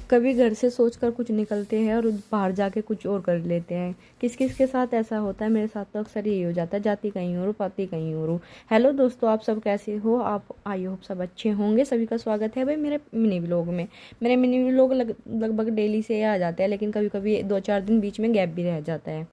कभी घर से सोचकर कुछ निकलते हैं और बाहर जाके कुछ और कर लेते हैं। किस किस के साथ ऐसा होता है, मेरे साथ तो अक्सर यही हो जाता है, जाती कहीं और पाती कहीं और हूँ। हेलो दोस्तों, आप सब कैसे हो? आप आई होप सब अच्छे होंगे। सभी का स्वागत है भाई मेरे मिनी व्लॉग में। मेरे मिनी व्लॉग लगभग डेली से आ जाते हैं, लेकिन कभी कभी 2-4 दिन बीच में गैप भी रह जाता है।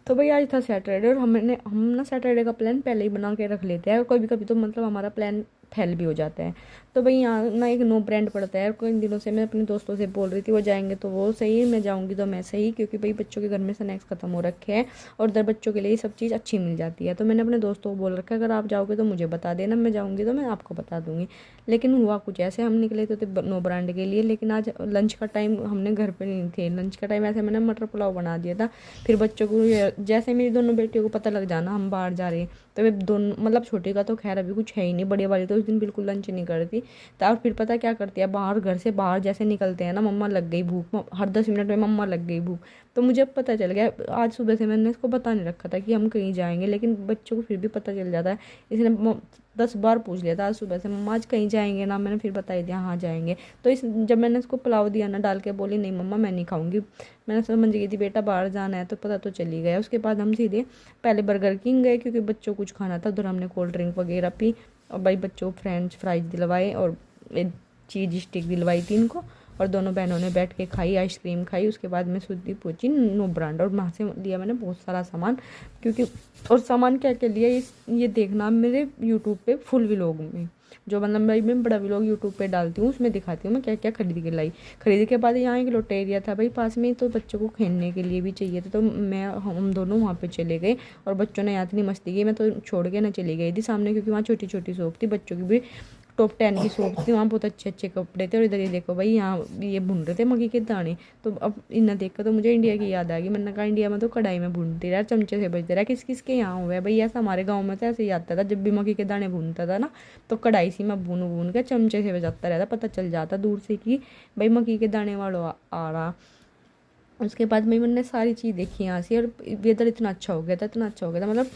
तो भाई आज था सैटरडे और हम ना सैटरडे का प्लान पहले ही बना के रख लेते हैं, और कभी कभी तो मतलब हमारा प्लान फेल भी हो जाता है। तो भाई यहाँ ना एक नो ब्रांड पड़ता है, और कई दिनों से मैं अपने दोस्तों से बोल रही थी वो जाएंगे तो वो सही, मैं जाऊँगी तो मैं सही, क्योंकि भाई बच्चों के घर में स्नैक्स खत्म हो रखे हैं और उधर बच्चों के लिए ये सब चीज़ अच्छी मिल जाती है। तो मैंने अपने दोस्तों को बोल रखा है, अगर आप जाओगे तो मुझे बता देना, मैं जाऊँगी तो मैं आपको बता दूँगी। लेकिन हुआ कुछ ऐसे, हम निकले तो थे नो ब्रांड के लिए, लेकिन आज लंच का टाइम हमने घर पे नहीं थे। लंच का टाइम ऐसे मैंने मटर पुलाव बना दिया था। फिर बच्चों को जैसे मेरी दोनों बेटियों को पता लग जाना हम बाहर जा रहे हैं, तो वे दोनों मतलब छोटी का तो खैर अभी कुछ है ही नहीं, बड़ी वाली तो उस दिन बिल्कुल लंच नहीं करती। तो और फिर पता क्या करती है, बाहर घर से बाहर जैसे निकलते हैं ना, मम्मा लग गई भूख, हर 10 मिनट में मम्मा लग गई भूख। तो मुझे अब पता चल गया, आज सुबह से मैंने इसको बता नहीं रखा था कि हम कहीं जाएंगे, लेकिन बच्चों को फिर भी पता चल जाता है। इसने 10 बार पूछ लिया था आज सुबह से, मम्मा आज कहीं जाएंगे ना? मैंने फिर बता ही दिया हाँ जाएंगे। तो जब मैंने इसको पुलाव दिया ना डाल के, बोली नहीं मम्मा मैं नहीं खाऊंगी। मैंने समझ गई थी बेटा बाहर जाना है, तो पता तो चली गया। उसके बाद हम सीधे पहले बर्गर किंग गए, क्योंकि बच्चों को कुछ खाना था। उधर हमने कोल्ड ड्रिंक वगैरह पी, और भाई बच्चों को फ्रेंच फ्राइज दिलवाए और चीज़ स्टिक दिलवाई थी इनको, और दोनों बहनों ने बैठ के खाई, आइसक्रीम खाई। उसके बाद मैं सीधी पहुंची नो ब्रांड, और वहाँ से लिया मैंने बहुत सारा सामान, क्योंकि और सामान क्या क्या लिया ये देखना मेरे यूट्यूब पे फुल व्लॉग में, जो मतलब भाई मैं बड़ा व्लॉग यूट्यूब पे डालती हूँ, उसमें दिखाती हूँ मैं क्या क्या खरीद के लाई। खरीद के बाद यहाँ एक लोटेरिया था भाई पास में, तो बच्चों को खेलने के लिए भी चाहिए था, तो हम दोनों वहाँ पे चले गए, और बच्चों ने यहाँ इतनी मस्ती की, मैं तो छोड़ के ना चली गई थी सामने, क्योंकि वहाँ छोटी छोटी शॉप थी बच्चों की भी, टॉप 10 की शॉप थी वहाँ, बहुत अच्छे अच्छे कपड़े थे। और इधर ये देखो भाई, यहाँ ये भून रहे थे मक्की के दाने। तो अब इन्हें देख कर तो मुझे इंडिया की याद आ गई। मैंने कहा इंडिया में तो कढ़ाई में भूनती रहा, चमचे से बजते रहा, किस किस के यहाँ हुआ है भाई ऐसा? हमारे गाँव में तो ऐसे ही आता था, जब भी मक्की के दाने भूनता था ना, तो कढ़ाई सी में भून भून के चमचे से बजाता रहता, पता चल जाता दूर से कि भाई मक्की के दाने वालों आ रहा। उसके बाद में मैंने सारी चीज़ देखी यहाँ से, और वेदर इतना अच्छा हो गया था, इतना अच्छा हो गया था। मतलब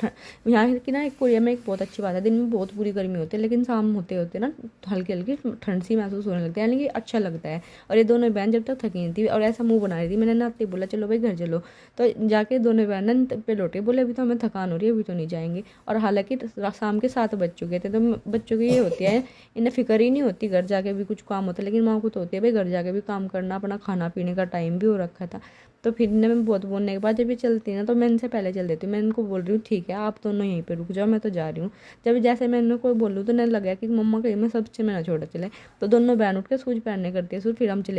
यहाँ की ना, एक कोरिया में एक बहुत अच्छी बात है, दिन में बहुत बुरी गर्मी होती है, लेकिन शाम होते होते ना हल्की हल्की ठंड सी महसूस होने लगती है, यानी कि अच्छा लगता है। और ये दोनों बहन जब तक थकी नहीं थी और ऐसा मुंह बना रही थी, मैंने नाते बोला चलो भाई घर चलो, तो जाके दोनों बहन पे लौटे, बोले अभी तो हमें थकान हो रही है, अभी तो नहीं जाएंगे। और हालांकि शाम के 7 बज चुके थे। तो बच्चों की ये होती है, इन्हें फिक्र ही नहीं होती घर जाके भी कुछ काम होता है, लेकिन माँ को तो होती है भाई घर जाके भी काम करना, अपना खाना पीने का टाइम भी हो रखा था। तो फिर ने मैं बहुत बोलने के बाद जब ये चलती ना, तो मैं इनसे पहले चल देती हूँ। मैं इनको बोल रही हूँ ठीक है आप दोनों यहीं पे रुक जाओ, मैं तो जा रही हूँ। जब जैसे मैं इनको कोई बोलूँ तो नहीं लगा कि मम्मा कहीं मैं सबसे मैं ना छोड़ चले, तो दोनों बहन उठ के शूज पहनने करती है शूज, फिर हम चले